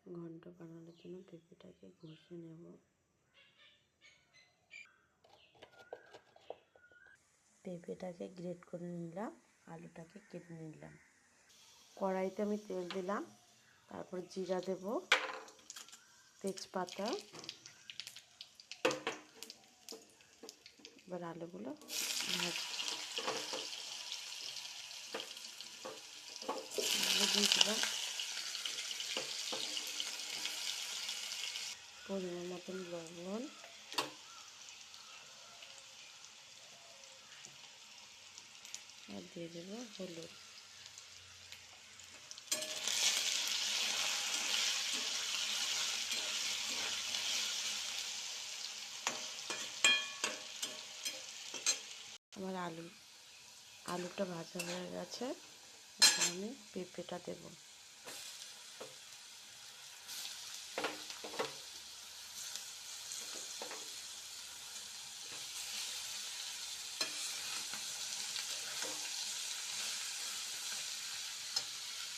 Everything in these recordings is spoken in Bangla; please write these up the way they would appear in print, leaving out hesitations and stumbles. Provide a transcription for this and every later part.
ঘন্ট বানানোর জন্য পেঁপেটাকে ঘষে নেব। পেঁপেটাকে গ্রেট করে নিলাম, আলুটাকে কেটে নিলাম। কড়াইতে আমি তেল দিলাম, তারপর জিরা দেব, তেজপাতা। এবার আলুগুলো দিয়ে দিলাম, পরিমাণ মতন লবণ, আর দিয়ে দেবো হলুদ। আমার আলুটা ভাজা হয়ে গেছে। এখন আমি পেঁপেটা দেব।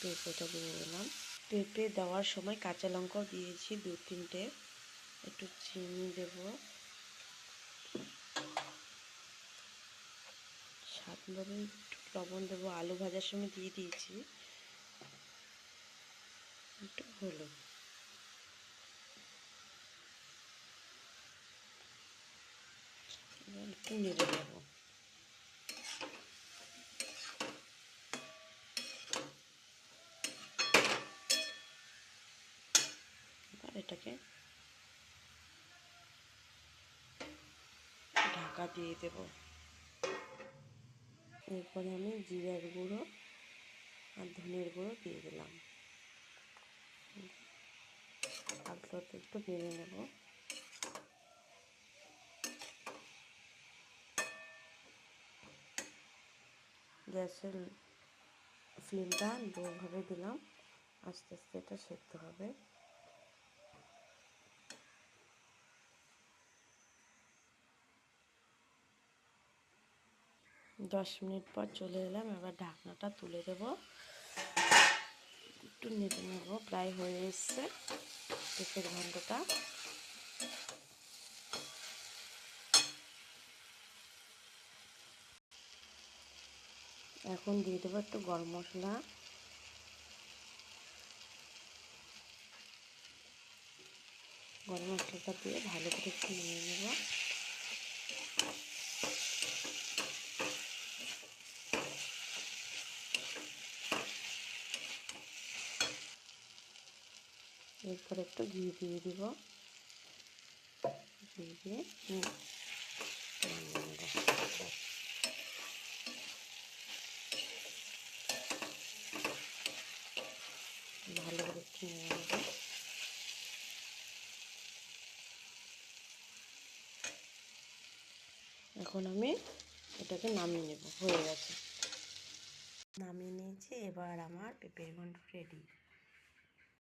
পেঁপেটা দিয়ে দিলাম। পেঁপে দেওয়ার সময় কাঁচা লঙ্কাও দিয়েছি 2-3টে। একটু চিনি দেব, স্বাদ মতন একটু লবণ দেবো। আলু ভাজার সময় দিয়ে দিয়েছি। একটু হলুদ, এবার একটু নেড়ে দেবো। এবার এটাকে ঢাকা দিয়ে দেব। এরপরে আমি জিরার গুঁড়ো আর ধনের গুঁড়ো দিয়ে দিলাম। আলুটাতে একটু নেড়ে নেব। গ্যাসের ফ্লেমটা লোভাবে দিলাম, আস্তে আস্তে এটা সেদ্ধ হবে। দশ মিনিট পর চলে এলাম। এবার ঢাকনাটা তুলে দেব, একটু নেড়ে নেব। প্রায় হয়ে এসছে পেঁপের ঘন্টটা। এখন দিয়ে দেবো একটু গরম মশলা, গরম মশলাটা দিয়ে ভালো করে একটু নিয়ে নেব। এরপর একটু ঘি দিয়ে দিব, ঘি দিয়ে ভালো করে একটু নিয়ে নেব। এখন আমি এটাকে নামিয়ে নেব। হয়ে গেছে, নামিয়ে নিয়েছি। এবার আমার পেঁপের ঘন্ট রেডি।